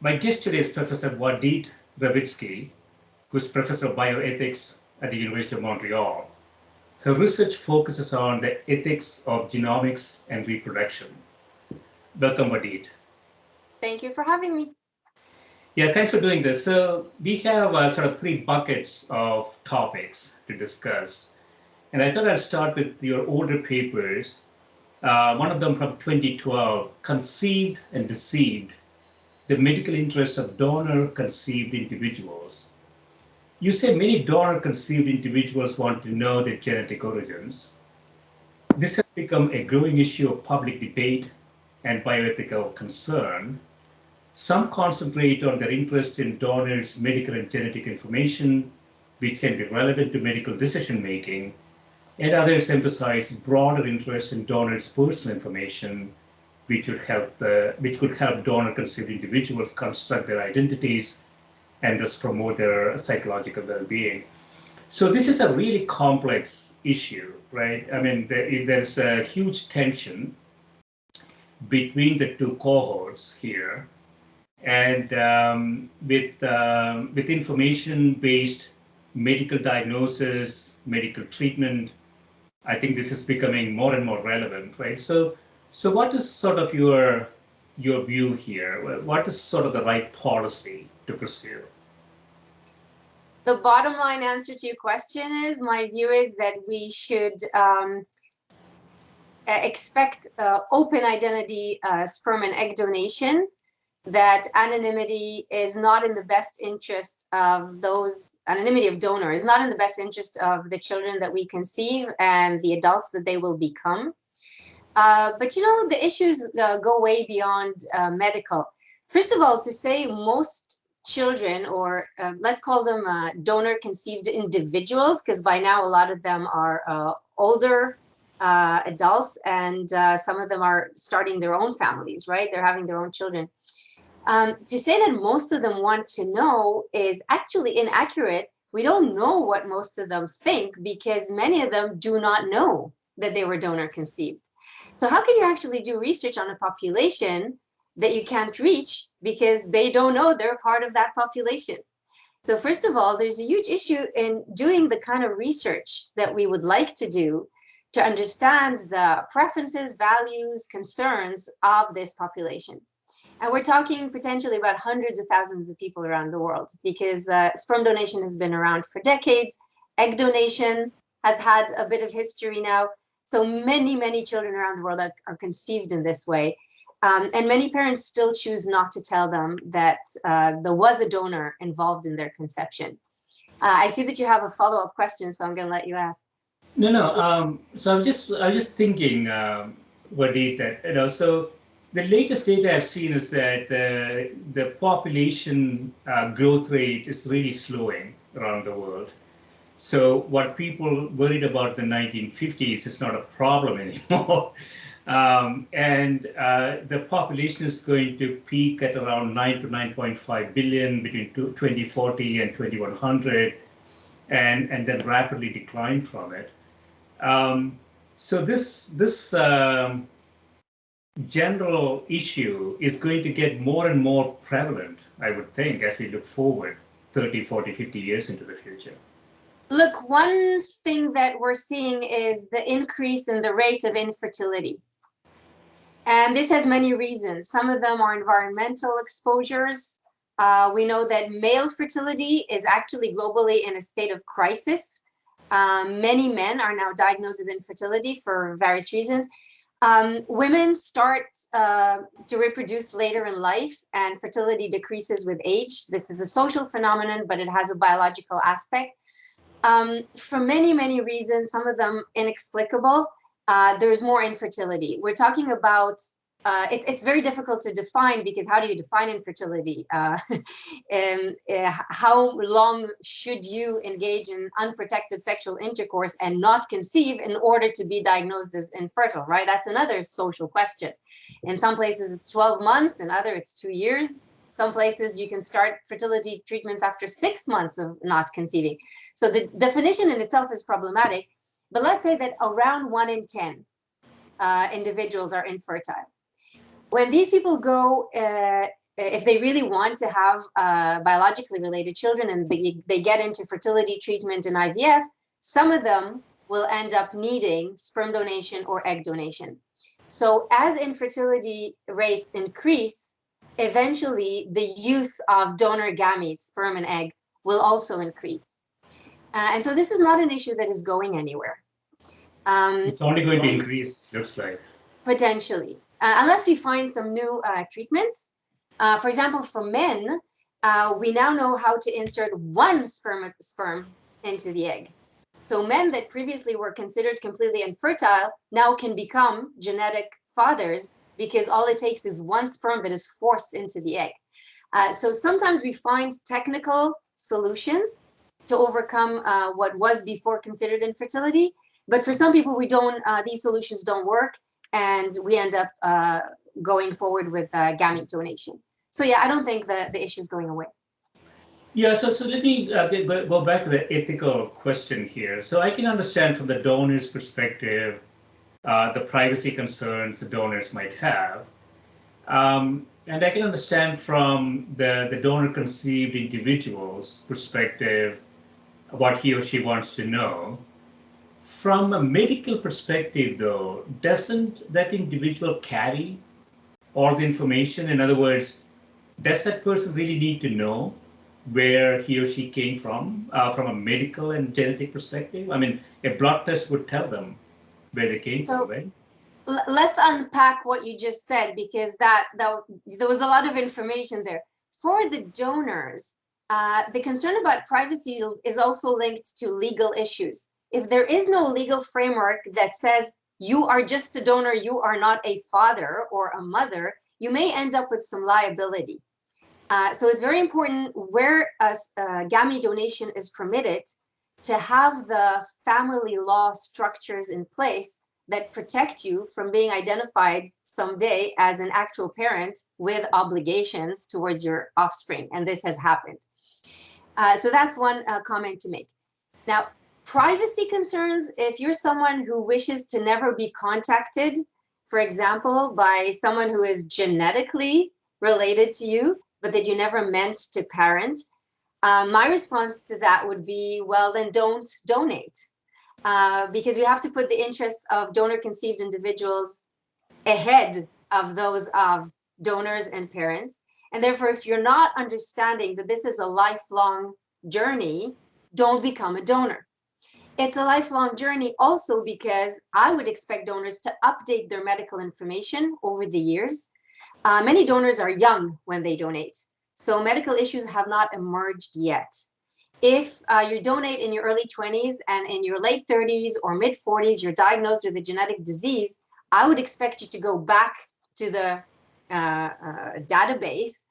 My guest today is Professor Vardit Ravitsky, who's Professor of Bioethics at the University of Montreal. Her research focuses on the ethics of genomics and reproduction. Welcome, Vardit. Thank you for having me. Yeah, thanks for doing this. So we have sort of three buckets of topics to discuss. And I thought I'd start with your older papers. One of them from 2012, Conceived and Deceived, the medical interests of donor-conceived individuals. You say many donor-conceived individuals want to know their genetic origins. This has become a growing issue of public debate and bioethical concern. Some concentrate on their interest in donors' medical and genetic information, which can be relevant to medical decision-making, and others emphasize broader interest in donors' personal information, which could help donor-conceived individuals construct their identities and thus promote their psychological well-being. So this is a really complex issue, right? I mean, there's a huge tension between the two cohorts here, and with information-based medical diagnosis, medical treatment, I think this is becoming more and more relevant, right? So what is sort of your view here? What is sort of the right policy to pursue? The bottom line answer to your question is, my view is that we should expect open identity sperm and egg donation, that anonymity is not in the best interest of anonymity of donor is not in the best interest of the children that we conceive and the adults that they will become. But you know, the issues go way beyond medical. First of all, to say most children, or let's call them donor conceived individuals, because by now a lot of them are older adults, and some of them are starting their own families, right? They're having their own children. To say that most of them want to know is actually inaccurate. We don't know what most of them think, because many of them do not know that they were donor conceived. So how can you actually do research on a population that you can't reach because they don't know they're part of that population? So first of all, there's a huge issue in doing the kind of research that we would like to do to understand the preferences, values, concerns of this population. And we're talking potentially about hundreds of thousands of people around the world, because sperm donation has been around for decades. Egg donation has had a bit of history now. So many, many children around the world are conceived in this way. And many parents still choose not to tell them that there was a donor involved in their conception. I see that you have a follow-up question, so I'm going to let you ask. No. So I was just thinking, Vardit, that so the latest data I've seen is that the population growth rate is really slowing around the world. So what people worried about the 1950s is not a problem anymore. And the population is going to peak at around 9 to 9.5 billion between 2040 and 2100, and then rapidly decline from it. So this general issue is going to get more and more prevalent, I would think, as we look forward 30, 40, 50 years into the future. Look, one thing that we're seeing is the increase in the rate of infertility. And this has many reasons. Some of them are environmental exposures. We know that male fertility is actually globally in a state of crisis. Many men are now diagnosed with infertility for various reasons. Women start to reproduce later in life, and fertility decreases with age. This is a social phenomenon, but it has a biological aspect. For many, many reasons, some of them inexplicable, there's more infertility. We're talking about, it's very difficult to define, because how do you define infertility? How long should you engage in unprotected sexual intercourse and not conceive in order to be diagnosed as infertile, right? That's another social question. In some places it's 12 months, in others it's 2 years. Some places you can start fertility treatments after 6 months of not conceiving. So the definition in itself is problematic. But let's say that around 1 in 10 individuals are infertile. When these people go if they really want to have biologically related children and they get into fertility treatment and IVF, some of them will end up needing sperm donation or egg donation. So as infertility rates increase, eventually the use of donor gametes, sperm and egg, will also increase. And so this is not an issue that is going anywhere. It's only going to increase, looks like. Potentially, unless we find some new treatments. For example, for men, we now know how to insert one sperm into the egg. So men that previously were considered completely infertile now can become genetic fathers because all it takes is one sperm that is forced into the egg. So sometimes we find technical solutions to overcome what was before considered infertility. But for some people, we don't. These solutions don't work, and we end up going forward with gamete donation. So yeah, I don't think the issue is going away. Yeah, so let me go back to the ethical question here. So I can understand from the donor's perspective the privacy concerns the donors might have. And I can understand from the donor-conceived individual's perspective what he or she wants to know. From a medical perspective, though, doesn't that individual carry all the information? In other words, does that person really need to know where he or she came from a medical and genetic perspective? I mean, a blood test would tell them where they came from, right? Let's unpack what you just said, because there was a lot of information there. For the donors, the concern about privacy is also linked to legal issues. If there is no legal framework that says you are just a donor, you are not a father or a mother, you may end up with some liability. So it's very important where gamete donation is permitted to have the family law structures in place that protect you from being identified someday as an actual parent with obligations towards your offspring. And this has happened. So that's one comment to make. Now, privacy concerns, if you're someone who wishes to never be contacted, for example, by someone who is genetically related to you, but that you never meant to parent, my response to that would be, well, then don't donate. Because we have to put the interests of donor-conceived individuals ahead of those of donors and parents. And therefore, if you're not understanding that this is a lifelong journey, don't become a donor. It's a lifelong journey also because I would expect donors to update their medical information over the years. Many donors are young when they donate, so medical issues have not emerged yet. If you donate in your early 20s and in your late 30s or mid 40s, you're diagnosed with a genetic disease, I would expect you to go back to the database.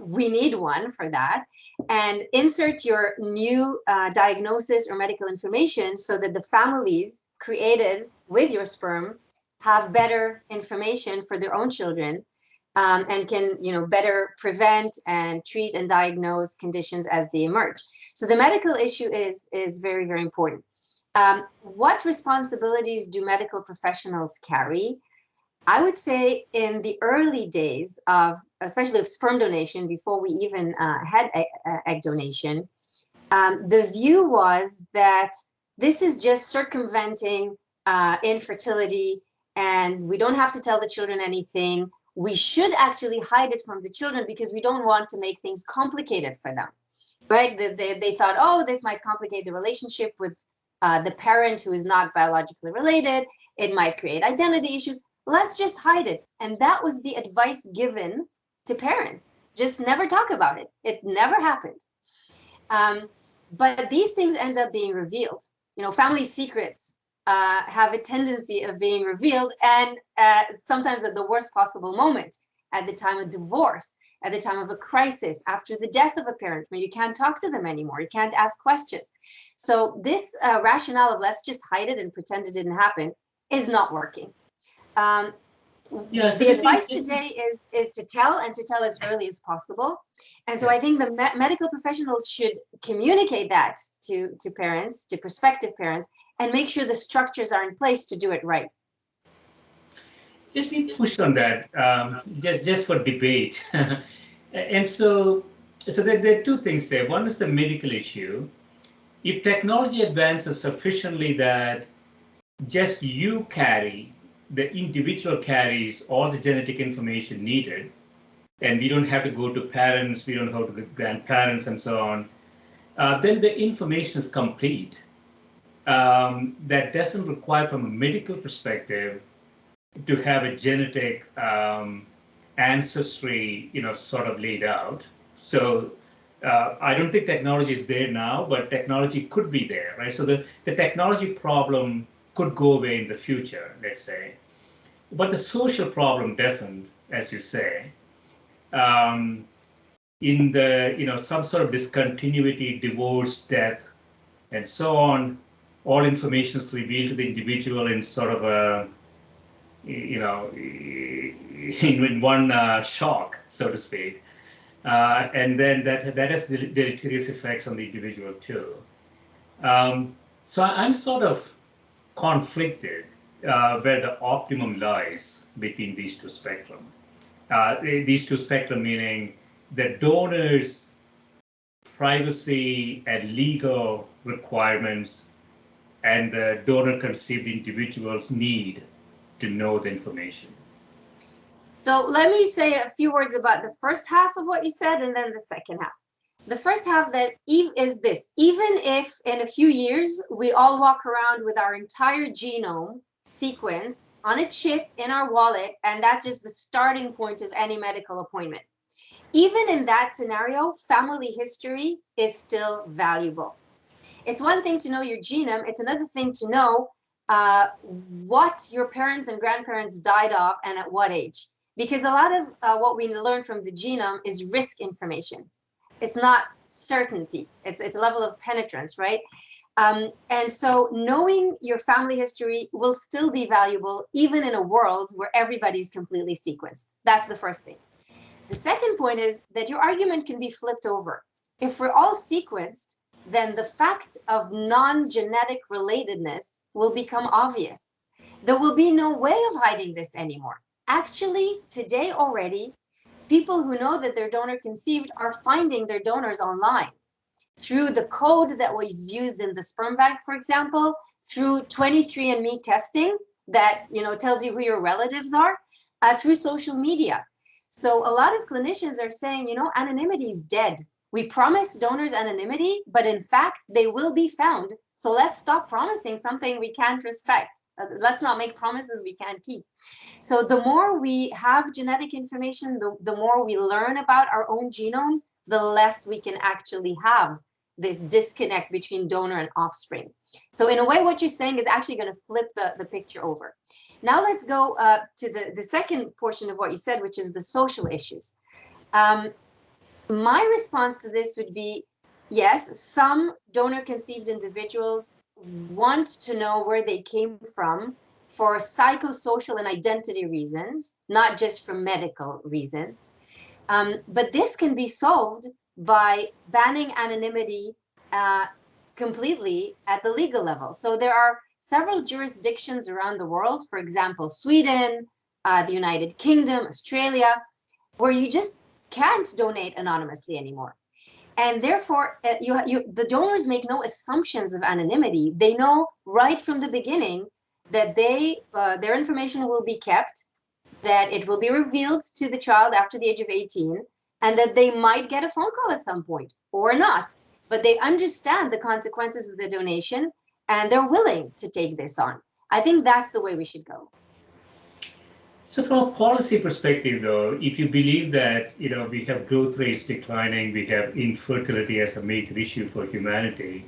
We need one for that, and insert your new diagnosis or medical information so that the families created with your sperm have better information for their own children. And can, better prevent and treat and diagnose conditions as they emerge. So the medical issue is very, very important. What responsibilities do medical professionals carry? I would say in the early days of, especially of sperm donation, before we even had egg donation, the view was that this is just circumventing infertility, and we don't have to tell the children anything. We should actually hide it from the children because we don't want to make things complicated for them, right? They thought, oh, this might complicate the relationship with the parent who is not biologically related. It might create identity issues. Let's just hide it. And that was the advice given to parents. Just never talk about it. It never happened. But these things end up being revealed. Family secrets have a tendency of being revealed, and sometimes at the worst possible moment, at the time of divorce, at the time of a crisis, after the death of a parent, when you can't talk to them anymore, you can't ask questions. So this rationale of let's just hide it and pretend it didn't happen is not working. The advice today is to tell, and to tell as early as possible. And so I think the medical professionals should communicate that to parents, to prospective parents, and make sure the structures are in place to do it right. Let me push on that, just for debate. And so there are two things there. One is the medical issue. If technology advances sufficiently that just you carry, the individual carries all the genetic information needed, and we don't have to go to parents, we don't have to go to grandparents, and so on, then the information is complete. That doesn't require, from a medical perspective, to have a genetic ancestry, sort of laid out. So I don't think technology is there now, but technology could be there, right? So the technology problem could go away in the future, let's say, but the social problem doesn't, as you say. Um, in the, some sort of discontinuity, divorce, death, and so on, all information is revealed to the individual in sort of a, in one shock, so to speak. And then that has deleterious effects on the individual too. So I'm sort of conflicted where the optimum lies between these two spectrum. These two spectrum meaning the donor's privacy and legal requirements and the donor-conceived individual's need to know the information. So let me say a few words about the first half of what you said and then the second half. The first half that is this: even if in a few years we all walk around with our entire genome sequenced on a chip in our wallet, and that's just the starting point of any medical appointment, even in that scenario, family history is still valuable. It's one thing to know your genome, it's another thing to know what your parents and grandparents died of and at what age. Because a lot of what we learn from the genome is risk information. It's not certainty. It's a level of penetrance, right? And so knowing your family history will still be valuable even in a world where everybody's completely sequenced. That's the first thing. The second point is that your argument can be flipped over. If we're all sequenced, then the fact of non-genetic relatedness will become obvious. There will be no way of hiding this anymore. Actually, today already, people who know that their donor conceived are finding their donors online through the code that was used in the sperm bank, for example, through 23andMe testing that tells you who your relatives are, through social media. So a lot of clinicians are saying, anonymity is dead. We promise donors anonymity, but in fact, they will be found. So let's stop promising something we can't respect. Let's not make promises we can't keep. So the more we have genetic information, the more we learn about our own genomes, the less we can actually have this disconnect between donor and offspring. So in a way, what you're saying is actually going to flip the picture over. Now let's go to the second portion of what you said, which is the social issues. My response to this would be, yes, some donor-conceived individuals want to know where they came from for psychosocial and identity reasons, not just for medical reasons. But this can be solved by banning anonymity completely at the legal level. So there are several jurisdictions around the world, for example, Sweden, the United Kingdom, Australia, where you just can't donate anonymously anymore. And therefore, the donors make no assumptions of anonymity. They know right from the beginning that their information will be kept, that it will be revealed to the child after the age of 18, and that they might get a phone call at some point or not. But they understand the consequences of the donation, and they're willing to take this on. I think that's the way we should go. So from a policy perspective, though, if you believe that we have growth rates declining, we have infertility as a major issue for humanity,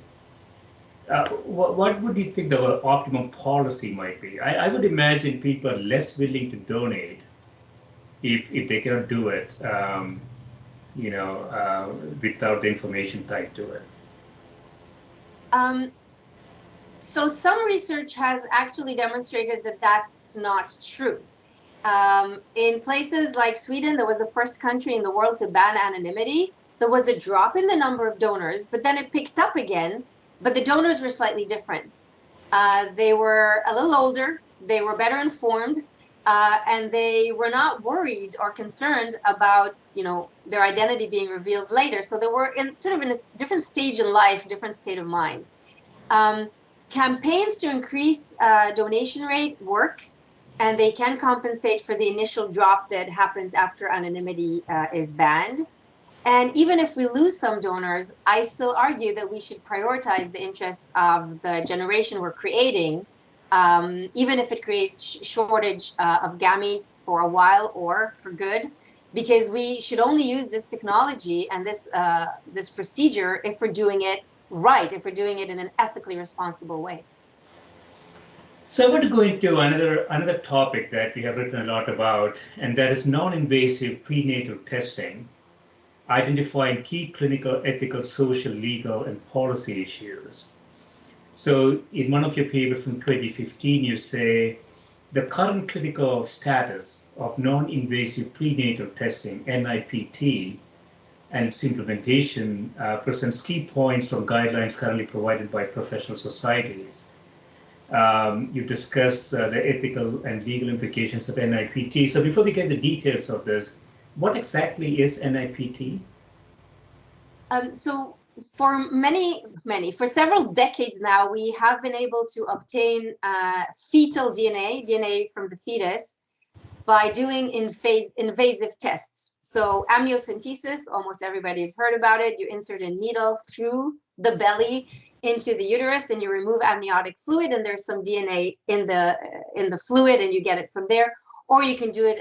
what would you think the optimum policy might be? I would imagine people are less willing to donate if they cannot do it, without the information tied to it. So some research has actually demonstrated that that's not true. In places like Sweden, that was the first country in the world to ban anonymity. There was a drop in the number of donors, but then it picked up again. But the donors were slightly different. They were a little older, they were better informed, and they were not worried or concerned about, their identity being revealed later. So they were in a different stage in life, different state of mind. Campaigns to increase donation rate work, and they can compensate for the initial drop that happens after anonymity is banned. And even if we lose some donors, I still argue that we should prioritize the interests of the generation we're creating, even if it creates shortage of gametes for a while or for good, because we should only use this technology and this procedure if we're doing it right, if we're doing it in an ethically responsible way. So I want to go into another topic that we have written a lot about, and that is non-invasive prenatal testing, identifying key clinical, ethical, social, legal, and policy issues. So in one of your papers from 2015, you say the current clinical status of non-invasive prenatal testing, NIPT, and its implementation presents key points from guidelines currently provided by professional societies. You discussed the ethical and legal implications of NIPT. So before we get the details of this, what exactly is NIPT? So for for several decades now, we have been able to obtain fetal DNA from the fetus, by doing invasive tests. So amniocentesis, almost everybody's heard about it. You insert a needle through the belly into the uterus, and you remove amniotic fluid, and there's some DNA in the fluid, and you get it from there. Or you can do it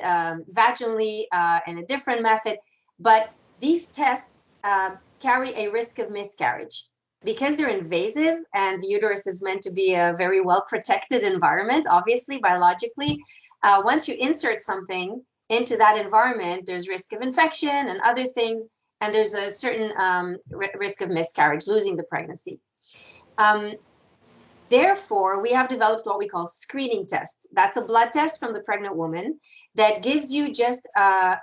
vaginally in a different method. But these tests carry a risk of miscarriage. Because they're invasive and the uterus is meant to be a very well protected environment, obviously, biologically, once you insert something into that environment, there's risk of infection and other things, and there's a certain risk of miscarriage, losing the pregnancy. Therefore, we have developed what we call screening tests. That's a blood test from the pregnant woman that gives you just a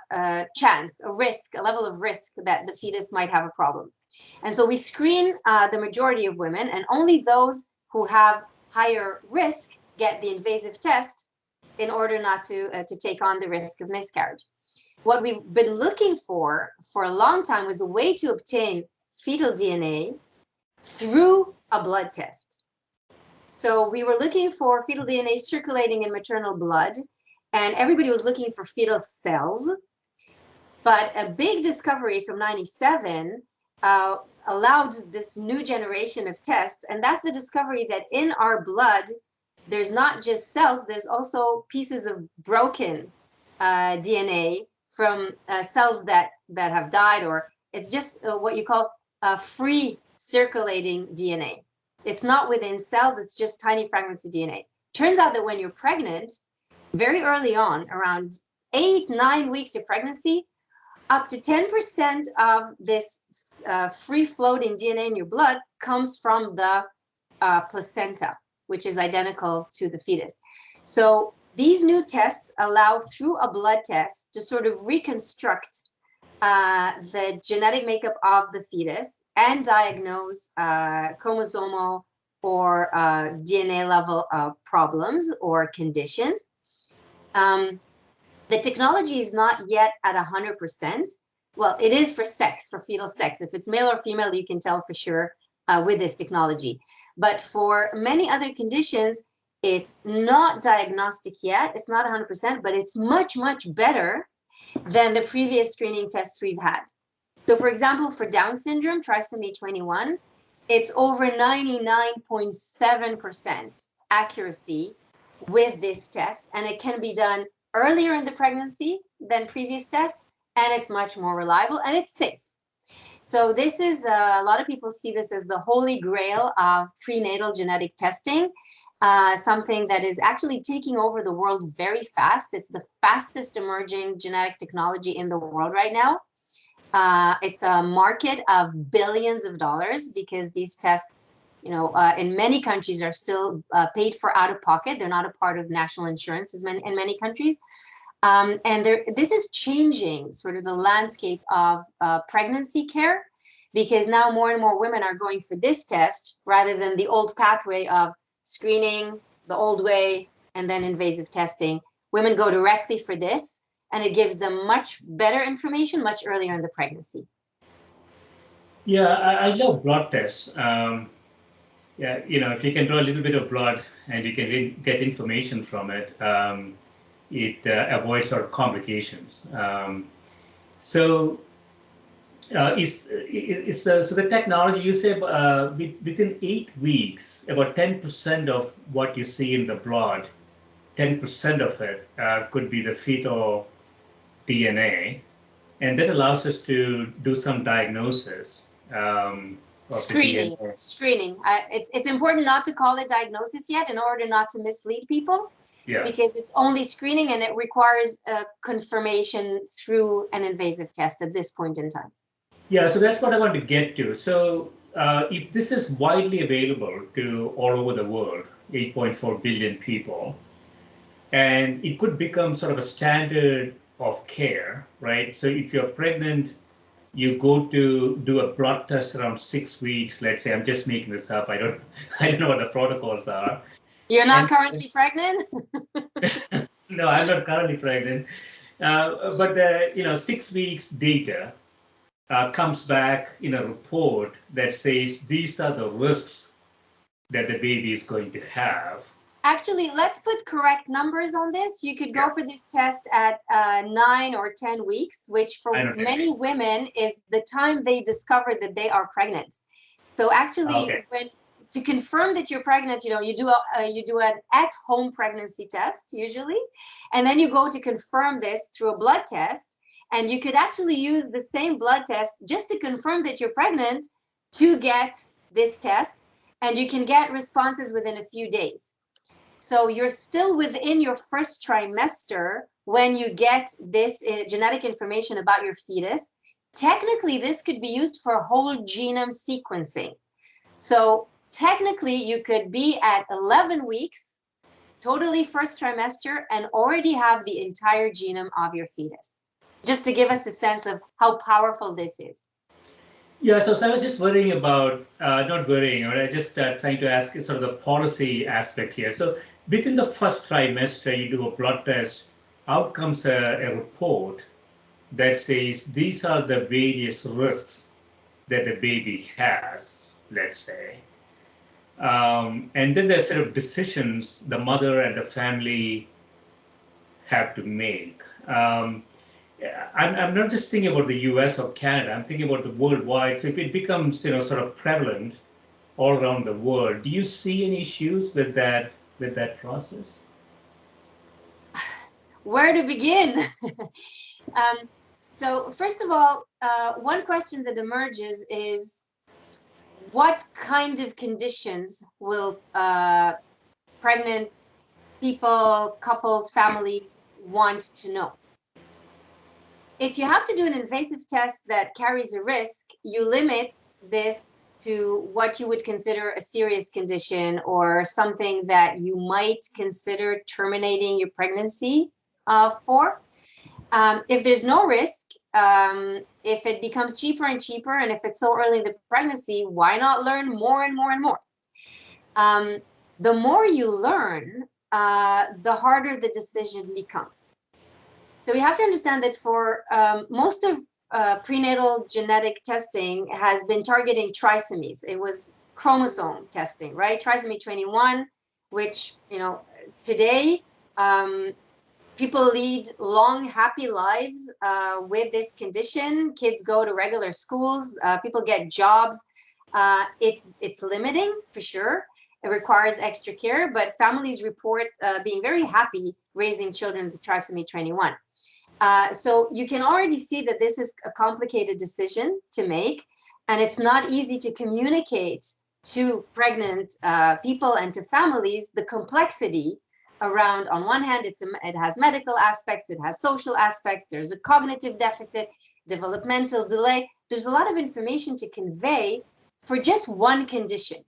chance, a risk, a level of risk that the fetus might have a problem. And so we screen the majority of women, and only those who have higher risk get the invasive test in order not to take on the risk of miscarriage. What we've been looking for a long time was a way to obtain fetal DNA through a blood test. So we were looking for fetal DNA circulating in maternal blood, and everybody was looking for fetal cells. But a big discovery from '97 allowed this new generation of tests, and that's the discovery that in our blood, there's not just cells, there's also pieces of broken DNA from cells that have died, or it's just what you call free circulating DNA. It's not within cells, it's just tiny fragments of DNA. Turns out that when you're pregnant, very early on, around 8-9 weeks of pregnancy, up to 10% of this free-floating DNA in your blood comes from the placenta, which is identical to the fetus. So these new tests allow, through a blood test, to sort of reconstruct the genetic makeup of the fetus and diagnose chromosomal or DNA level problems or conditions. The technology is not yet at 100%. Well, it is for sex, for fetal sex. If it's male or female, you can tell for sure with this technology. But for many other conditions, it's not diagnostic yet. It's not 100%, but it's much, much better than the previous screening tests we've had. So for example, for Down syndrome, trisomy 21, it's over 99.7% accuracy with this test, and it can be done earlier in the pregnancy than previous tests, and it's much more reliable and it's safe. So this is, a lot of people see this as the holy grail of prenatal genetic testing, something that is actually taking over the world very fast. It's the fastest emerging genetic technology in the world right now. It's a market of billions of dollars because these tests, in many countries are still paid for out of pocket. They're not a part of national insurance in many countries. And this is changing sort of the landscape of pregnancy care, because now more and more women are going for this test rather than the old pathway of screening the old way and then invasive testing, women go directly for this, and it gives them much better information much earlier in the pregnancy. Yeah, I love blood tests. Yeah, if you can draw a little bit of blood and you can get information from it, it avoids sort of complications. So so the technology you say within 8 weeks, about 10% of what you see in the blood, 10% of it could be the fetal DNA, and that allows us to do some diagnosis of the Screening, DNA. screening. It's important not to call it diagnosis yet in order not to mislead people, Yeah. because it's only screening and it requires a confirmation through an invasive test at this point in time. Yeah, so that's what I want to get to. So if this is widely available to all over the world, 8.4 billion people, and it could become sort of a standard of care, right? So if you're pregnant, you go to do a blood test around 6 weeks. Let's say, I'm just making this up. I don't know what the protocols are. You're not And currently pregnant? no, I'm not currently pregnant. But the 6 weeks data comes back in a report that says these are the risks that the baby is going to have. Actually, let's put correct numbers on this. You could go for this test at 9 or 10 weeks, which for many women is the time they discover that they are pregnant. So actually, to confirm that you're pregnant, you do an at-home pregnancy test usually, and then you go to confirm this through a blood test. And you could actually use the same blood test just to confirm that you're pregnant to get this test, and you can get responses within a few days. So you're still within your first trimester when you get this genetic information about your fetus. Technically, this could be used for whole genome sequencing. So technically, you could be at 11 weeks, totally first trimester, and already have the entire genome of your fetus, just to give us a sense of how powerful this is. Yeah, so I was just worrying about, not worrying, or I just trying to ask sort of the policy aspect here. So within the first trimester, you do a blood test, out comes a report that says these are the various risks that the baby has, let's say. And then there's sort of decisions the mother and the family have to make. I'm not just thinking about the US or Canada, I'm thinking about the worldwide. So if it becomes, sort of prevalent all around the world, do you see any issues with that process? Where to begin? So first of all, one question that emerges is, what kind of conditions will pregnant people, couples, families want to know? If you have to do an invasive test that carries a risk, you limit this to what you would consider a serious condition or something that you might consider terminating your pregnancy for. If there's no risk, if it becomes cheaper and cheaper, and if it's so early in the pregnancy, why not learn more and more and more? The more you learn, the harder the decision becomes. So we have to understand that for most of prenatal genetic testing has been targeting trisomies. It was chromosome testing, right? Trisomy 21, which, today people lead long, happy lives with this condition. Kids go to regular schools, people get jobs. It's limiting for sure. It requires extra care, but families report being very happy raising children with trisomy 21. So you can already see that this is a complicated decision to make, and it's not easy to communicate to pregnant people and to families the complexity around, on one hand, it has medical aspects, it has social aspects, there's a cognitive deficit, developmental delay. There's a lot of information to convey for just one condition.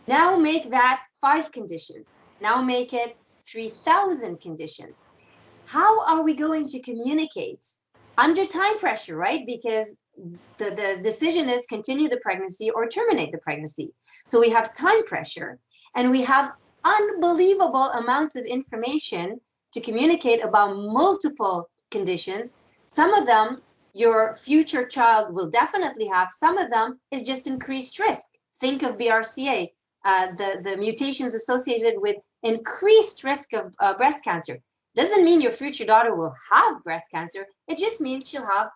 Now make that 5 conditions. Now make it 3,000 conditions. How are we going to communicate under time pressure, right? Because the decision is continue the pregnancy or terminate the pregnancy. So we have time pressure, and we have unbelievable amounts of information to communicate about multiple conditions. Some of them your future child will definitely have. Some of them is just increased risk. Think of BRCA, the mutations associated with increased risk of breast cancer. Doesn't mean your future daughter will have breast cancer. It just means she'll have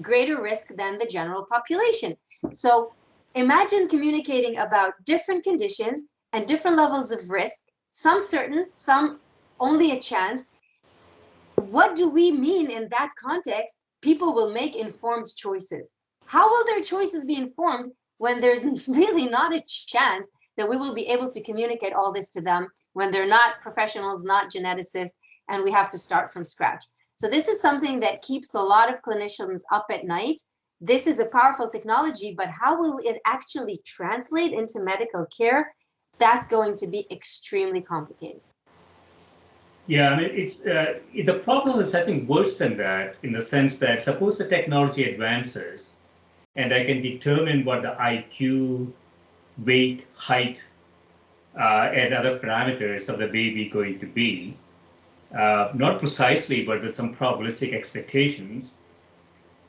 greater risk than the general population. So imagine communicating about different conditions and different levels of risk, some certain, some only a chance. What do we mean in that context? People will make informed choices. How will their choices be informed when there's really not a chance that we will be able to communicate all this to them, when they're not professionals, not geneticists, and we have to start from scratch? So this is something that keeps a lot of clinicians up at night. This is a powerful technology, but how will it actually translate into medical care? That's going to be extremely complicated. Yeah, I mean, it's the problem is, I think, worse than that, in the sense that suppose the technology advances and I can determine what the IQ, weight, height, and other parameters of the baby going to be, not precisely, but with some probabilistic expectations.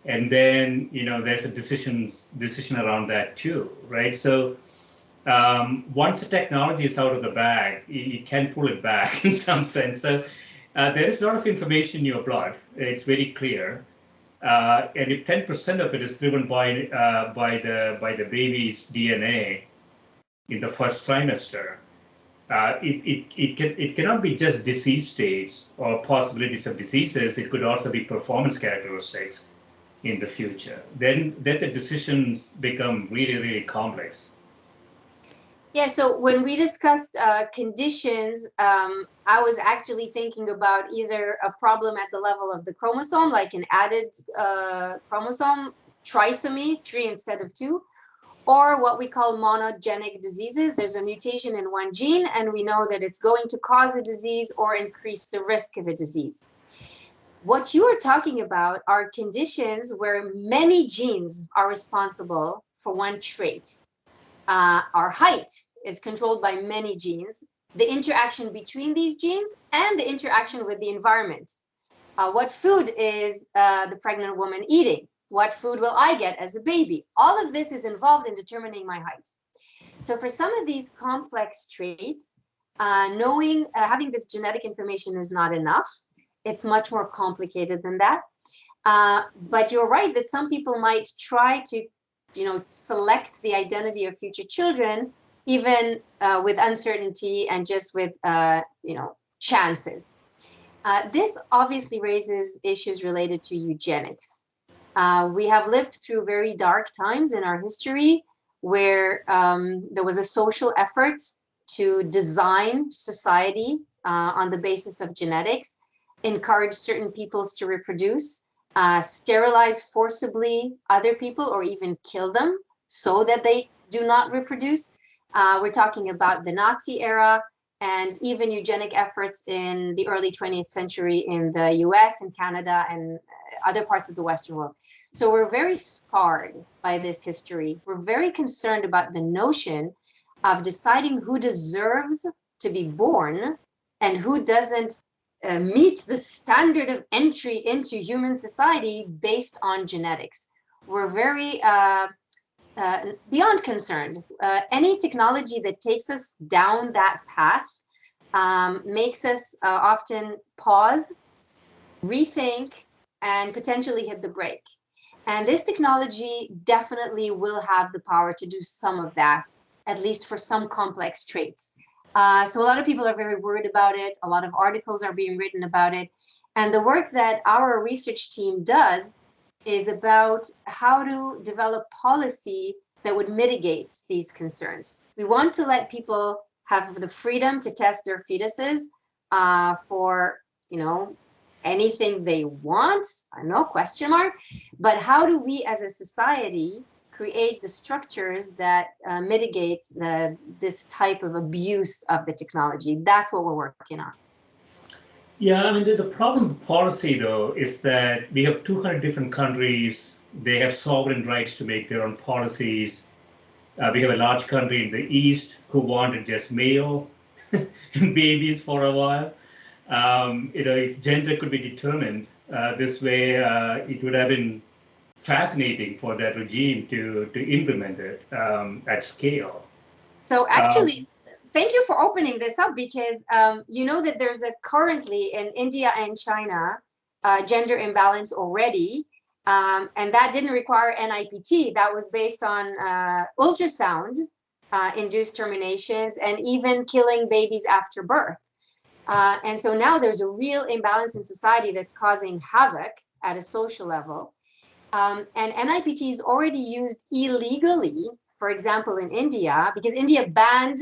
And then, there's a decision around that too, right? So once the technology is out of the bag, you can pull it back in some sense. So there is a lot of information in your blood. It's very clear. And if 10% of it is driven by the baby's DNA in the first trimester, it cannot be just disease states or possibilities of diseases. It could also be performance characteristics in the future. Then the decisions become really, really complex. Yeah, so when we discussed conditions, I was actually thinking about either a problem at the level of the chromosome, like an added chromosome, trisomy, 3 instead of 2, or what we call monogenic diseases. There's a mutation in one gene, and we know that it's going to cause a disease or increase the risk of a disease. What you are talking about are conditions where many genes are responsible for one trait. Our height is controlled by many genes, the interaction between these genes and the interaction with the environment. What food is the pregnant woman eating? What food will I get as a baby? All of this is involved in determining my height. So for some of these complex traits, having this genetic information is not enough. It's much more complicated than that. But you're right that some people might try to select the identity of future children, even with uncertainty and just with, chances. This obviously raises issues related to eugenics. We have lived through very dark times in our history where there was a social effort to design society on the basis of genetics, encourage certain peoples to reproduce, sterilize forcibly other people, or even kill them so that they do not reproduce. We're talking about the Nazi era and even eugenic efforts in the early 20th century in the US and Canada and other parts of the Western world. So we're very scarred by this history. We're very concerned about the notion of deciding who deserves to be born and who doesn't meet the standard of entry into human society based on genetics. We're very beyond concerned. Any technology that takes us down that path makes us often pause, rethink, and potentially hit the brake. And this technology definitely will have the power to do some of that, at least for some complex traits. So a lot of people are very worried about it. A lot of articles are being written about it. And the work that our research team does is about how to develop policy that would mitigate these concerns. We want to let people have the freedom to test their fetuses for, anything they want, no question mark. But how do we as a society create the structures that mitigate this type of abuse of the technology? That's what we're working on. Yeah, I mean, the problem with policy, though, is that we have 200 different countries. They have sovereign rights to make their own policies. We have a large country in the East who wanted just male babies for a while. If gender could be determined this way, it would have been fascinating for that regime to implement it at scale. So actually, thank you for opening this up, because you know that there's a currently in India and China gender imbalance already, and that didn't require NIPT. That was based on ultrasound induced terminations and even killing babies after birth. And so now there's a real imbalance in society that's causing havoc at a social level. And NIPT is already used illegally, for example, in India, because India banned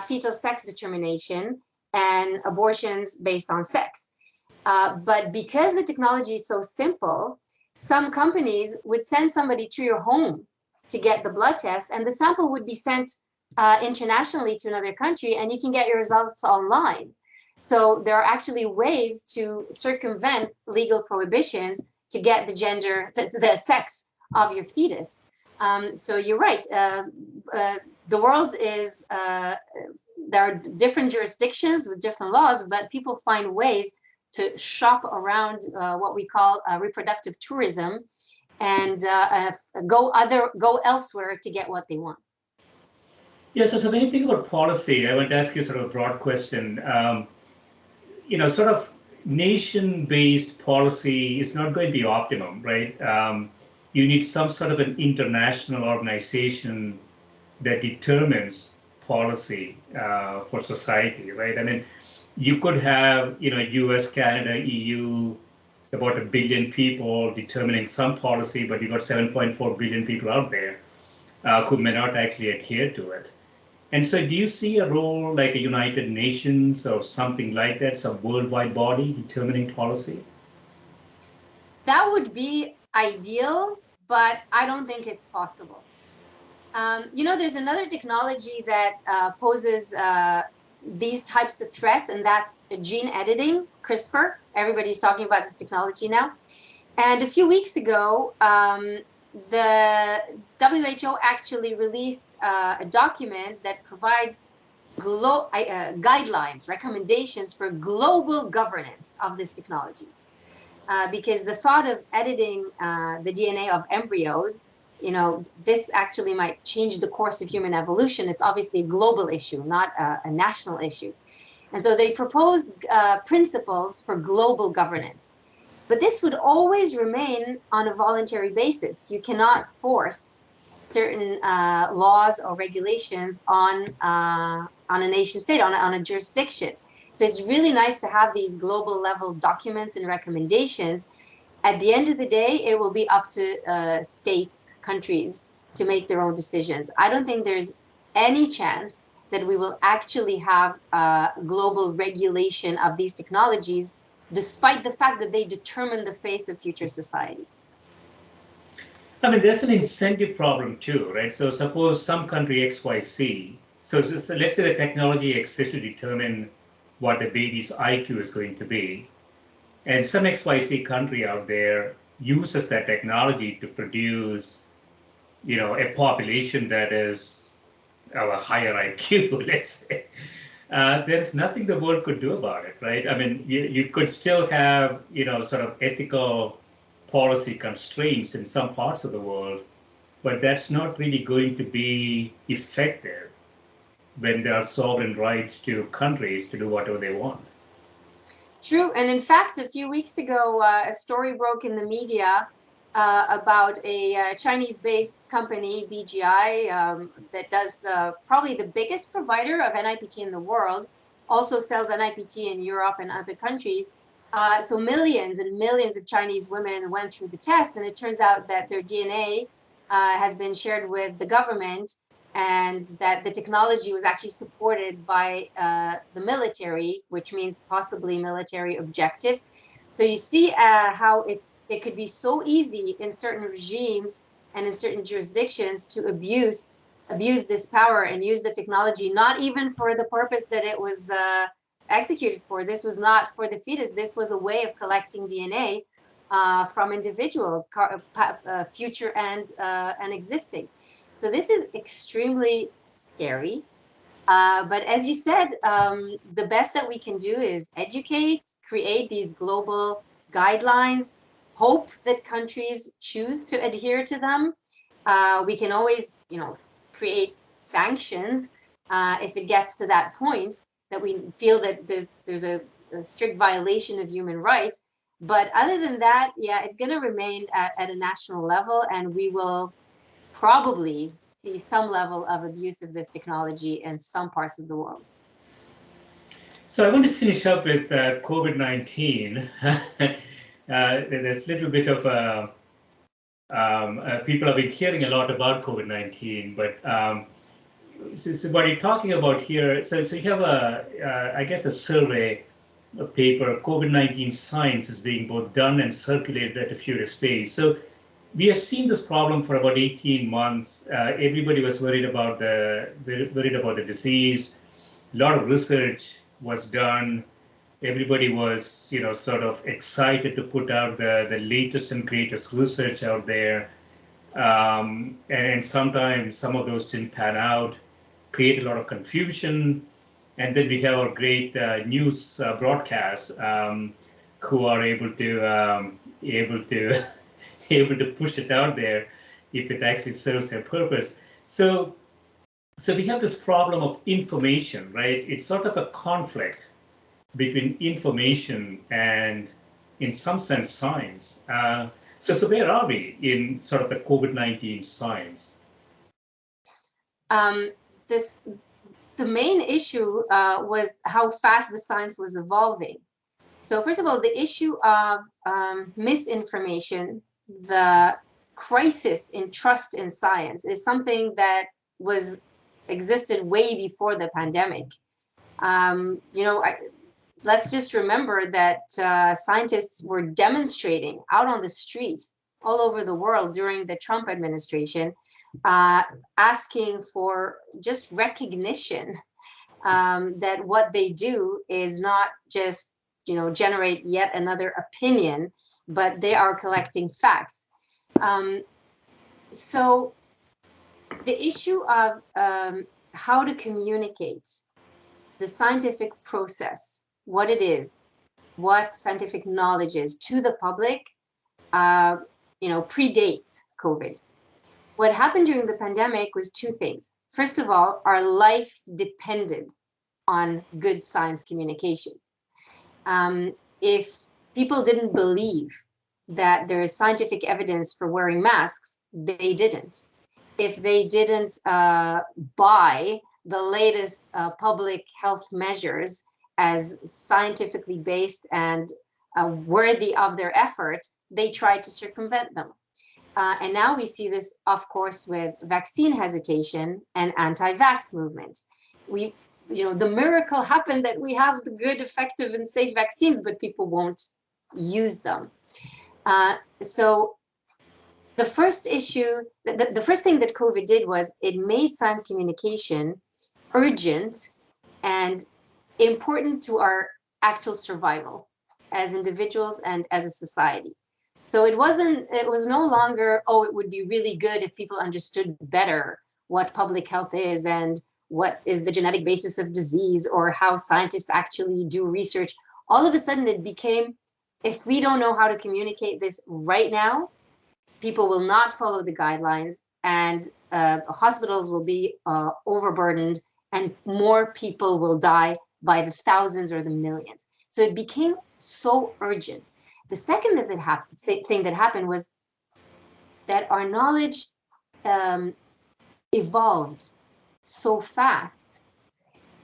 fetal sex determination and abortions based on sex. But because the technology is so simple, some companies would send somebody to your home to get the blood test, and the sample would be sent internationally to another country, and you can get your results online. So there are actually ways to circumvent legal prohibitions to get the gender, to the sex of your fetus. So you're right. The world is, there are different jurisdictions with different laws, but people find ways to shop around what we call reproductive tourism and go elsewhere to get what they want. Yeah, so when you think about policy, I want to ask you sort of a broad question. Sort of nation-based policy is not going to be optimum, right? You need some sort of an international organization that determines policy for society, right? I mean, you could have, US, Canada, EU, about 1 billion people determining some policy, but you've got 7.4 billion people out there who may not actually adhere to it. And so do you see a role like a United Nations or something like that, some worldwide body determining policy? That would be ideal, but I don't think it's possible. There's another technology that poses these types of threats, and that's gene editing, CRISPR. Everybody's talking about this technology now. And a few weeks ago, the WHO actually released a document that provides guidelines, recommendations for global governance of this technology. Because the thought of editing the DNA of embryos, this actually might change the course of human evolution. It's obviously a global issue, not a national issue. And so they proposed principles for global governance. But this would always remain on a voluntary basis. You cannot force certain laws or regulations on a nation state, on a jurisdiction. So it's really nice to have these global level documents and recommendations. At the end of the day, it will be up to states, countries to make their own decisions. I don't think there's any chance that we will actually have global regulation of these technologies, despite the fact that they determine the face of future society. I mean, there's an incentive problem too, right? So suppose some country XYZ, so let's say the technology exists to determine what the baby's IQ is going to be, and some XYZ country out there uses that technology to produce, a population that is of a higher IQ, let's say. There's nothing the world could do about it, right? I mean, you could still have, sort of ethical policy constraints in some parts of the world, but that's not really going to be effective when there are sovereign rights to countries to do whatever they want. True. And in fact, a few weeks ago, a story broke in the media about a Chinese-based company, BGI, that does probably the biggest provider of NIPT in the world, also sells NIPT in Europe and other countries. So millions and millions of Chinese women went through the test, and it turns out that their DNA has been shared with the government, and that the technology was actually supported by the military, which means possibly military objectives. So you see how it could be so easy in certain regimes and in certain jurisdictions to abuse this power and use the technology, not even for the purpose that it was executed for. This was not for the fetus. This was a way of collecting DNA from individuals, future and existing. So this is extremely scary. But as you said, the best that we can do is educate, create these global guidelines, hope that countries choose to adhere to them. We can always, create sanctions if it gets to that point that we feel that there's a strict violation of human rights. But other than that, yeah, it's going to remain at a national level, and we will probably see some level of abuse of this technology in some parts of the world. So I want to finish up with COVID-19. There's a little bit of people have been hearing a lot about COVID-19, but so what you're talking about here, so you have I guess a survey, a paper, COVID-19 science is being both done and circulated at a Furious pace. So we have seen this problem for about 18 months. Everybody was worried about the disease. A lot of research was done. Everybody was, sort of excited to put out the latest and greatest research out there. And sometimes some of those didn't pan out, create a lot of confusion. And then we have our great news broadcasts who are able to able to push it out there if it actually serves their purpose. So we have this problem of information, right? It's sort of a conflict between information and, in some sense, science. So where are we in sort of the COVID-19 science? The main issue was how fast the science was evolving. So first of all, the issue of misinformation, the crisis in trust in science, is something that existed way before the pandemic. Let's just remember that scientists were demonstrating out on the street all over the world during the Trump administration, asking for just recognition that what they do is not just, generate yet another opinion, but they are collecting facts. So the issue of how to communicate the scientific process, what it is, what scientific knowledge is to the public, predates COVID. What happened during the pandemic was two things. First of all, our life depended on good science communication. If people didn't believe that there is scientific evidence for wearing masks, they didn't. If they didn't buy the latest public health measures as scientifically based and worthy of their effort, they tried to circumvent them. And now we see this, of course, with vaccine hesitation and anti-vax movement. The miracle happened that we have the good, effective, and safe vaccines, but people won't use them. So the first issue, the first thing that COVID did was it made science communication urgent and important to our actual survival as individuals and as a society. So it was no longer, it would be really good if people understood better what public health is and what is the genetic basis of disease or how scientists actually do research. All of a sudden it became, if we don't know how to communicate this right now, people will not follow the guidelines and hospitals will be overburdened and more people will die by the thousands or the millions. So it became so urgent. The second thing that happened was that our knowledge evolved so fast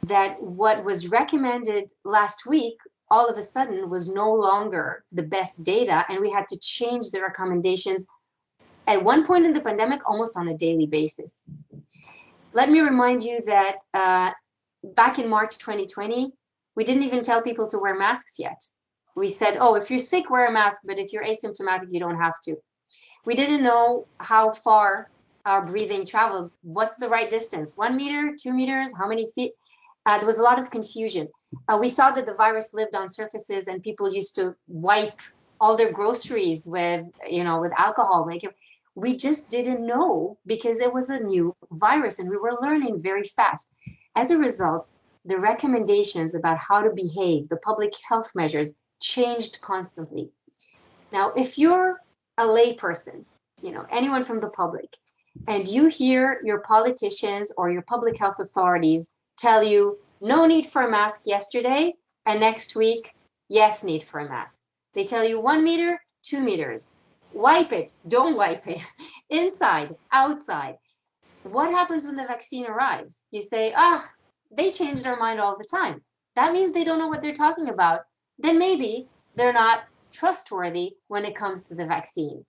that what was recommended last week all of a sudden was no longer the best data, and we had to change the recommendations at one point in the pandemic almost on a daily basis. Let me remind you that back in March 2020, we didn't even tell people to wear masks yet. We said, if you're sick, wear a mask, but if you're asymptomatic, you don't have to. We didn't know how far our breathing traveled. What's the right distance? 1 meter, 2 meters, how many feet? There was a lot of confusion. We thought that the virus lived on surfaces and people used to wipe all their groceries with alcohol. We just didn't know because it was a new virus and we were learning very fast. As a result, the recommendations about how to behave, the public health measures, changed constantly. Now, if you're a layperson, anyone from the public, and you hear your politicians or your public health authorities tell you no need for a mask yesterday, and next week, yes, need for a mask. They tell you 1 meter, 2 meters, wipe it, don't wipe it, inside, outside. What happens when the vaccine arrives? You say, they change their mind all the time. That means they don't know what they're talking about. Then maybe they're not trustworthy when it comes to the vaccine.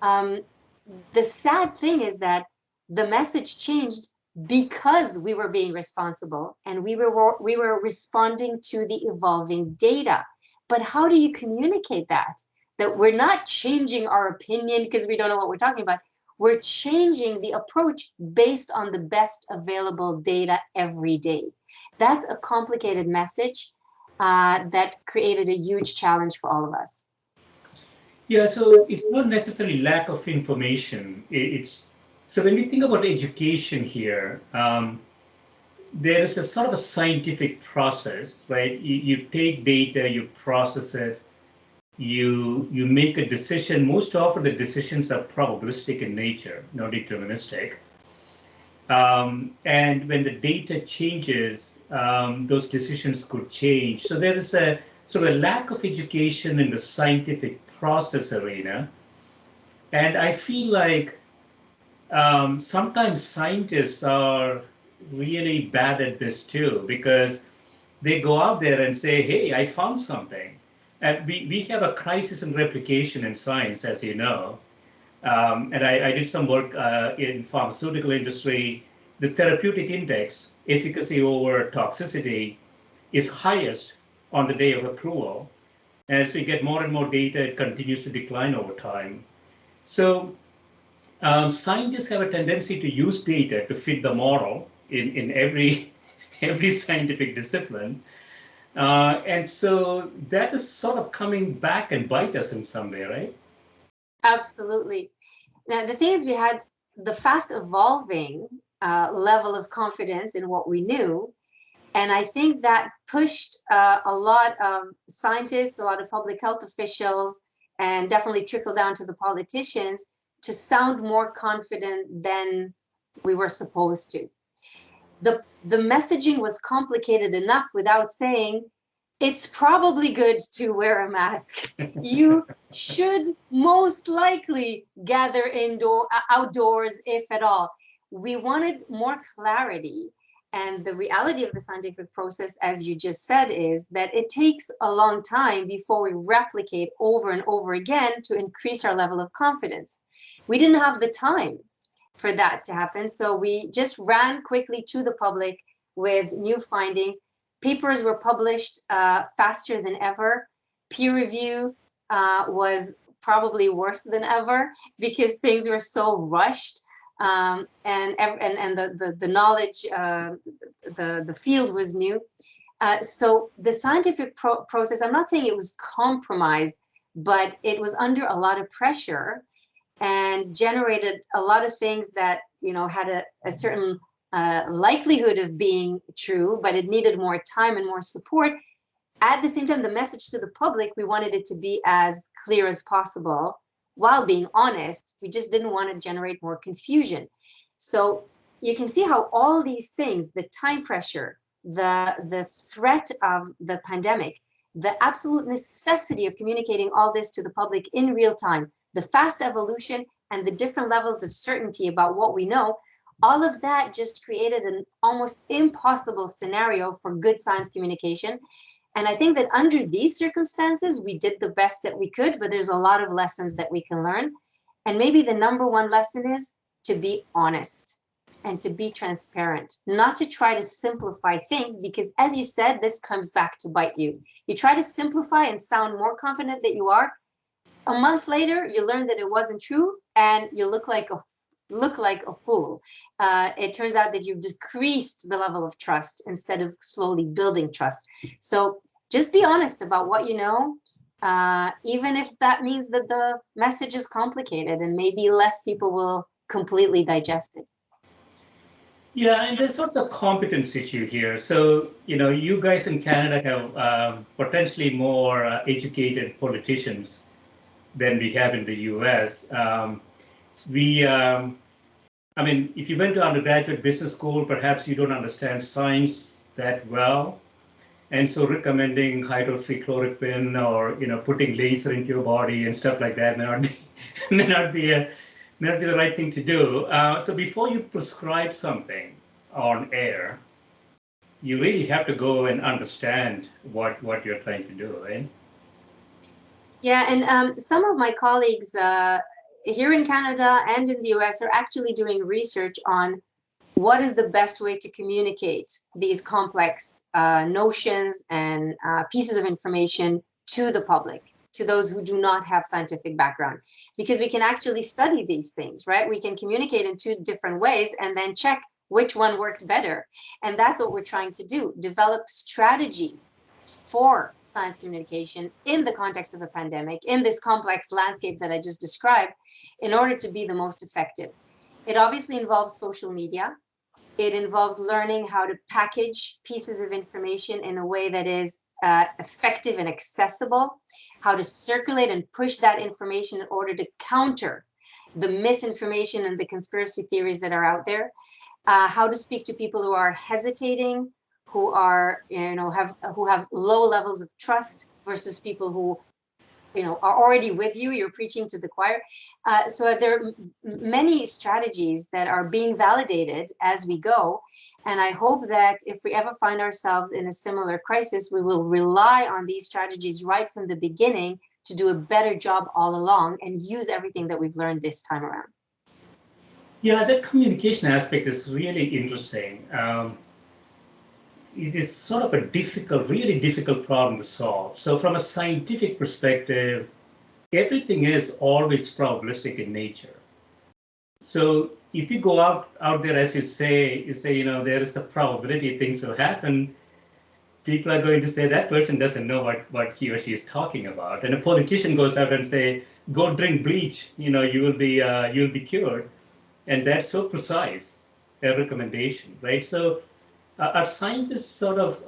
The sad thing is that the message changed because we were being responsible and we were responding to the evolving data. But how do you communicate that? That we're not changing our opinion because we don't know what we're talking about. We're changing the approach based on the best available data every day. That's a complicated message that created a huge challenge for all of us. Yeah, so it's not necessarily lack of information. It's so when we think about education here, there is a sort of a scientific process, right? You take data, you process it, you make a decision. Most often the decisions are probabilistic in nature, not deterministic. And when the data changes, those decisions could change. So there is a sort of a lack of education in the scientific process arena. And I feel like sometimes scientists are really bad at this too, because they go out there and say, hey, I found something. And we have a crisis in replication in science, as you know. And I did some work in pharmaceutical industry. The therapeutic index, efficacy over toxicity, is highest on the day of approval. And as we get more and more data, it continues to decline over time. So scientists have a tendency to use data to fit the model in every every scientific discipline. And so that is sort of coming back and bite us in some way, right? Absolutely. Now, the thing is, we had the fast evolving level of confidence in what we knew. And I think that pushed a lot of scientists, a lot of public health officials, and definitely trickled down to the politicians to sound more confident than we were supposed to. The messaging was complicated enough without saying, it's probably good to wear a mask. You should most likely gather outdoors, if at all. We wanted more clarity. And the reality of the scientific process, as you just said, is that it takes a long time before we replicate over and over again to increase our level of confidence. We didn't have the time for that to happen. So we just ran quickly to the public with new findings. Papers were published faster than ever. Peer review was probably worse than ever because things were so rushed. And the knowledge, the field was new. So the scientific process, I'm not saying it was compromised, but it was under a lot of pressure and generated a lot of things that, had a certain likelihood of being true, but it needed more time and more support. At the same time, the message to the public, we wanted it to be as clear as possible while being honest. We just didn't want to generate more confusion. So you can see how all these things, the time pressure, the threat of the pandemic, the absolute necessity of communicating all this to the public in real time, the fast evolution and the different levels of certainty about what we know, all of that just created an almost impossible scenario for good science communication. And I think that under these circumstances, we did the best that we could, but there's a lot of lessons that we can learn. And maybe the number one lesson is to be honest and to be transparent, not to try to simplify things, because as you said, this comes back to bite you. You try to simplify and sound more confident that you are. A month later, you learn that it wasn't true and you look like a fool. It turns out that you've decreased the level of trust instead of slowly building trust. So just be honest about what you know, even if that means that the message is complicated and maybe less people will completely digest it. Yeah, and there's also a competence issue here. So, you guys in Canada have potentially more educated politicians than we have in the US. We, I mean, if you went to undergraduate business school, perhaps you don't understand science that well. And so recommending hydroxychloroquine or, putting laser into your body and stuff like that may not be, may not be a, may not be the right thing to do. So before you prescribe something on air, you really have to go and understand what you're trying to do, right? Yeah, and some of my colleagues here in Canada and in the US are actually doing research on what is the best way to communicate these complex notions and pieces of information to the public, to those who do not have scientific background, because we can actually study these things, right? We can communicate in two different ways and then check which one worked better. And that's what we're trying to do, develop strategies for science communication in the context of a pandemic, in this complex landscape that I just described, in order to be the most effective. It obviously involves social media. It involves learning how to package pieces of information in a way that is effective and accessible, how to circulate and push that information in order to counter the misinformation and the conspiracy theories that are out there, how to speak to people who are hesitating, who are, who have low levels of trust versus people who are already with you, you're preaching to the choir. So there are many strategies that are being validated as we go. And I hope that if we ever find ourselves in a similar crisis, we will rely on these strategies right from the beginning to do a better job all along and use everything that we've learned this time around. Yeah, that communication aspect is really interesting. It is sort of a difficult, really difficult problem to solve. So from a scientific perspective, everything is always probabilistic in nature. So if you go out there, as you say, there is a probability things will happen. People are going to say that person doesn't know what he or she is talking about. And a politician goes out and say, go drink bleach, you'll be cured. And that's so precise, a recommendation, right? So are scientists sort of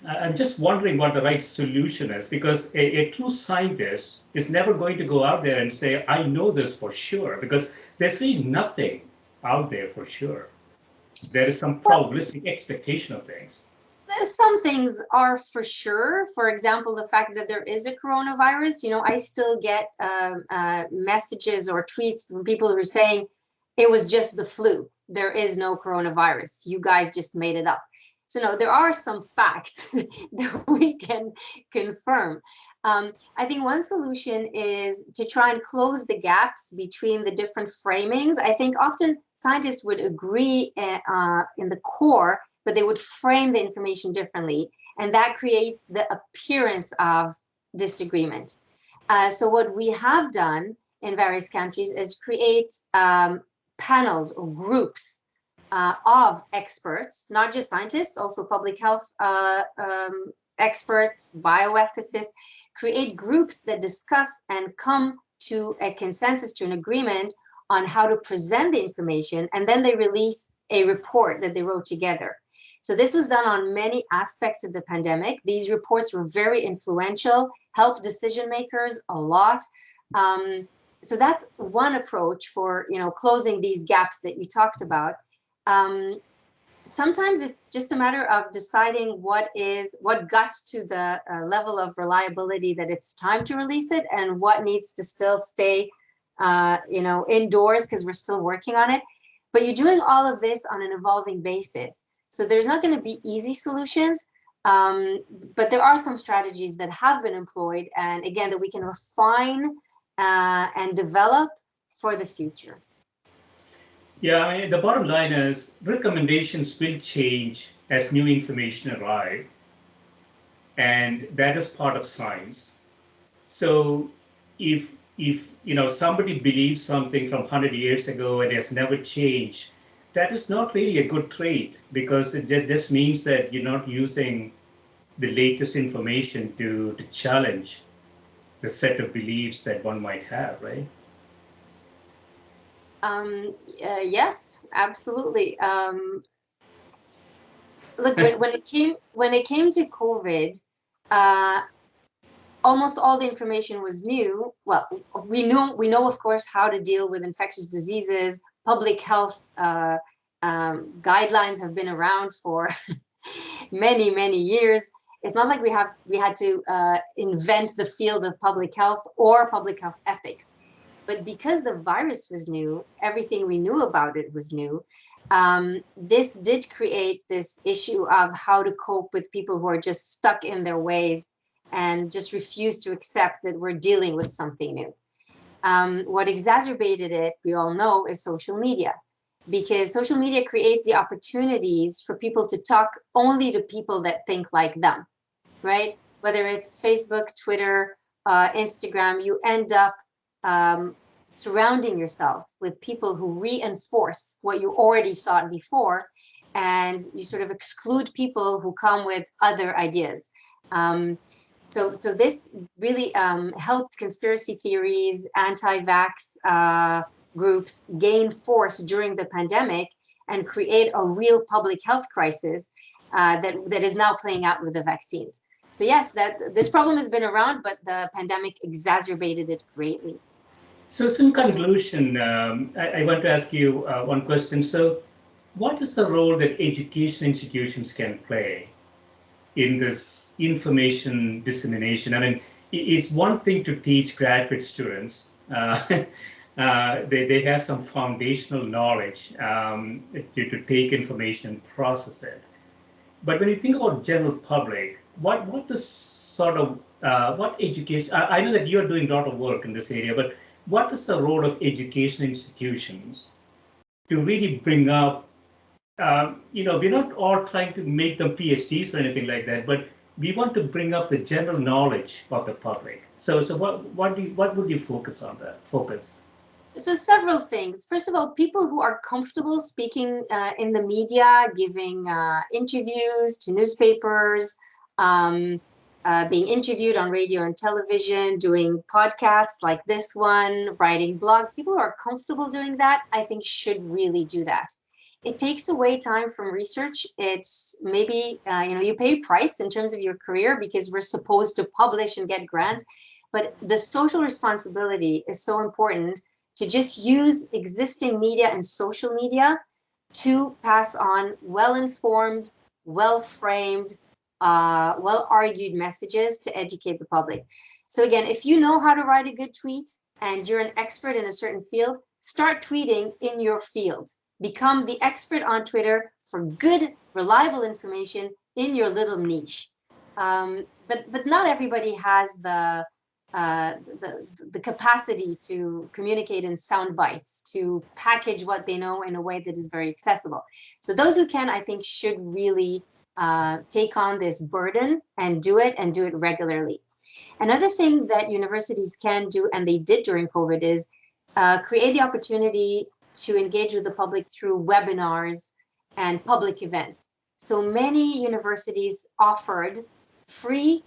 I'm just wondering what the right solution is, because a true scientist is never going to go out there and say, I know this for sure, because there's really nothing out there for sure. There is some probabilistic expectation of things. Some things are for sure. For example, the fact that there is a coronavirus, I still get messages or tweets from people who are saying it was just the flu. There is no coronavirus. You guys just made it up. So no, there are some facts that we can confirm. I think one solution is to try and close the gaps between the different framings. I think often scientists would agree in the core, but they would frame the information differently. And that creates the appearance of disagreement. So what we have done in various countries is create panels or groups of experts, not just scientists, also public health experts, bioethicists, create groups that discuss and come to a consensus, to an agreement on how to present the information, and then they release a report that they wrote together. So this was done on many aspects of the pandemic. These reports were very influential, helped decision makers a lot. So that's one approach for closing these gaps that you talked about. Sometimes it's just a matter of deciding what got to the level of reliability that it's time to release it, and what needs to still stay indoors because we're still working on it. But you're doing all of this on an evolving basis. So there's not going to be easy solutions, but there are some strategies that have been employed, and again, that we can refine and develop for the future. Yeah, I mean, the bottom line is recommendations will change as new information arrive, and that is part of science. So if somebody believes something from 100 years ago and has never changed, that is not really a good trait, because it just means that you're not using the latest information to challenge the set of beliefs that one might have, right? Yes, absolutely. Look, when it came to COVID, uh, almost all the information was new. Well, we know of course how to deal with infectious diseases. Public health guidelines have been around for many years. It's not like we had to invent the field of public health or public health ethics. But because the virus was new, everything we knew about it was new. This did create this issue of how to cope with people who are just stuck in their ways and just refuse to accept that we're dealing with something new. What exacerbated it, we all know, is social media, because social media creates the opportunities for people to talk only to people that think like them, right? Whether it's Facebook, Twitter, Instagram, you end up surrounding yourself with people who reinforce what you already thought before, and you sort of exclude people who come with other ideas. So this really helped conspiracy theories, anti-vax groups gain force during the pandemic and create a real public health crisis that is now playing out with the vaccines. So yes, that this problem has been around, but the pandemic exacerbated it greatly. So, in conclusion, I want to ask you one question. So, what is the role that education institutions can play in this information dissemination? I mean, it's one thing to teach graduate students. They have some foundational knowledge to take information, process it. But when you think about general public, what is sort of what education? I know that you're doing a lot of work in this area, but what is the role of education institutions to really bring up? We're not all trying to make them PhDs or anything like that, but we want to bring up the general knowledge of the public. So what would you focus on that? Focus. So several things. First of all, people who are comfortable speaking in the media, giving interviews to newspapers, being interviewed on radio and television, doing podcasts like this one, writing blogs. People who are comfortable doing that, I think, should really do that. It takes away time from research. It's maybe you pay a price in terms of your career because we're supposed to publish and get grants, but the social responsibility is so important to just use existing media and social media to pass on well-informed, well-framed, well-argued messages to educate the public. So again, if you know how to write a good tweet and you're an expert in a certain field, start tweeting in your field. Become the expert on Twitter for good, reliable information in your little niche. But not everybody has the capacity to communicate in sound bites, to package what they know in a way that is very accessible. So those who can, I think, should really take on this burden and do it regularly. Another thing that universities can do, and they did during COVID, is create the opportunity to engage with the public through webinars and public events. So many universities offered free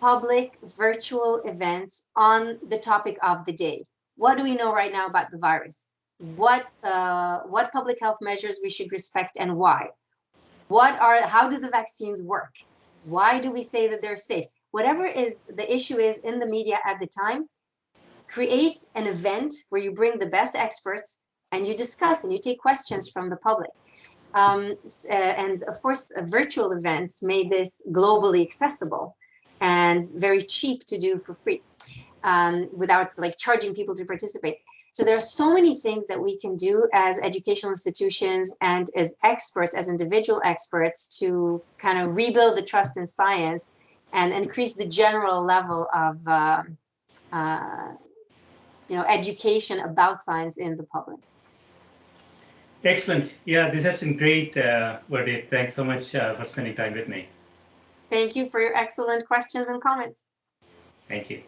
public virtual events on the topic of the day. What do we know right now about the virus? What public health measures we should respect and why? How do the vaccines work? Why do we say that they're safe? Whatever is the issue is in the media at the time, create an event where you bring the best experts and you discuss and you take questions from the public. And of course, virtual events made this globally accessible and very cheap to do for free, without like charging people to participate. So there are so many things that we can do as educational institutions and as experts, as individual experts, to kind of rebuild the trust in science and increase the general level of education about science in the public. Excellent. Yeah, this has been great, Vardit. Thanks so much for spending time with me. Thank you for your excellent questions and comments. Thank you.